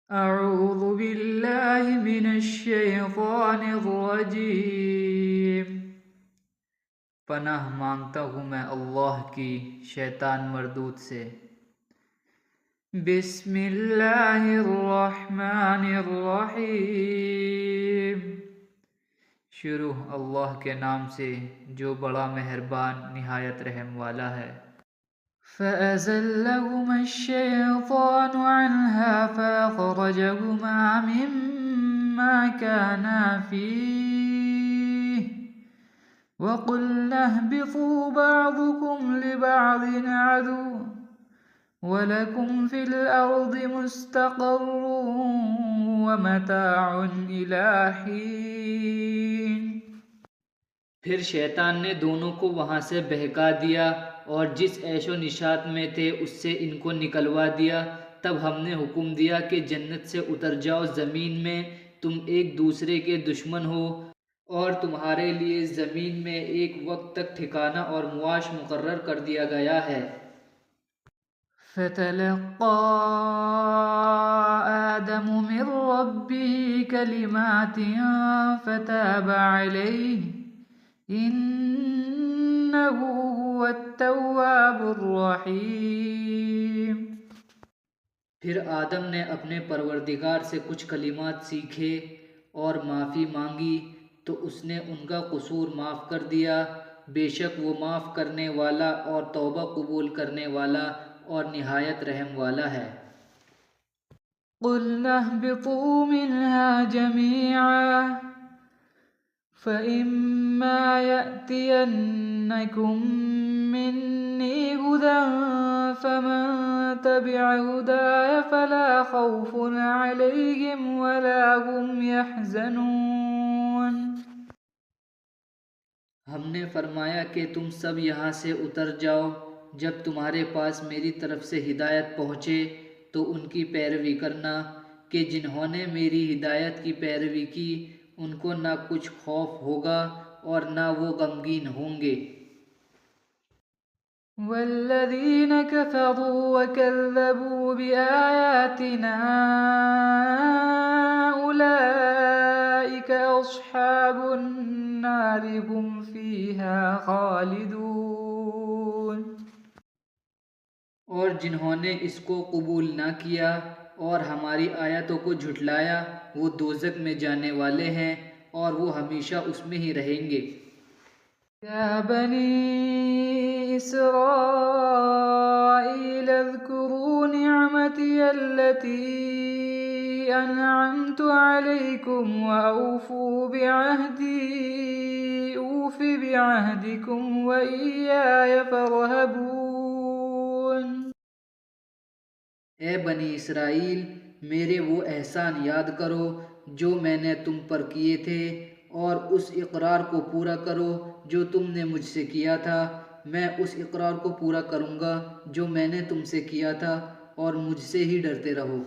اعوذ باللہ من الشیطان الرجیم، پناہ مانگتا ہوں میں اللہ کی شیطان مردود سے۔ بسم اللہ الرحمن الرحیم، شروع اللہ کے نام سے جو بڑا مہربان نہایت رحم والا ہے۔ فَأَزَلَّهُمَا الشَّيْطَانُ عَنْهَا فَأَخْرَجَهُمَا مِمَّا كَانَا فِيهِ وَقُلْنَا اهْبِطُوا بَعْضُكُمْ لِبَعْضٍ عَدُوٌّ وَلَكُمْ فِي الْأَرْضِ مُسْتَقَرٌّ وَمَتَاعٌ إِلَىٰ حِينٍ۔ پھر شیطان نے دونوں کو وہاں سے بہکا دیا اور جس عیش و نشاط میں تھے اس سے ان کو نکلوا دیا۔ تب ہم نے حکم دیا کہ جنت سے اتر جاؤ، زمین میں تم ایک دوسرے کے دشمن ہو اور تمہارے لیے زمین میں ایک وقت تک ٹھکانہ اور معاش مقرر کر دیا گیا ہے۔ فَتَلَقَّىٰ آدَمُ مِن رَّبِّهِ كَلِمَاتٍ فَتَابَ عَلَيْهِ إِنَّهُ هُوَ التَّوَّابُ الرَّحِيمُ۔ پھر آدم نے اپنے پروردگار سے کچھ کلمات سیکھے اور معافی مانگی تو اس نے ان کا قصور معاف کر دیا، بے شک وہ معاف کرنے والا اور توبہ قبول کرنے والا اور نہایت رحم والا ہے۔ قُلْنَا اهْبِطُوا مِنْهَا جَمِيعًا فَإِمَّا يَأْتِيَنَّكُم مِّنِّي هُدًى فَمَن تَبِعَ هُدَايَ فَلَا خَوْفٌ عَلَيْهِمْ وَلَا هُمْ يَحْزَنُونَ۔ ہم نے فرمایا کہ تم سب یہاں سے اتر جاؤ، جب تمہارے پاس میری طرف سے ہدایت پہنچے تو ان کی پیروی کرنا، کہ جنہوں نے میری ہدایت کی پیروی کی ان کو نہ کچھ خوف ہوگا اور نہ وہ غمگین ہوں گے۔ وَالَّذِينَ كَفَرُوا وَكَذَّبُوا بِآيَاتِنَا أُولَٰئِكَ أَصْحَابُ النَّارِ هُمْ فِيهَا خَالِدُونَ۔ اور جنہوں نے اس کو قبول نہ کیا اور ہماری آیتوں کو جھٹلایا وہ دوزخ میں جانے والے ہیں اور وہ ہمیشہ اس میں ہی رہیں گے۔ یا بنی اسرائیل اذکروا نعمتی التي انعمت علیکم واوفوا بعہدی اوف بعہدکم وإیایا فارہبون۔ اے بنی اسرائیل، میرے وہ احسان یاد کرو جو میں نے تم پر کیے تھے اور اس اقرار کو پورا کرو جو تم نے مجھ سے کیا تھا۔ میں اس اقرار کو پورا کروں گا جو میں نے تم سے کیا تھا اور مجھ سے ہی ڈرتے رہو۔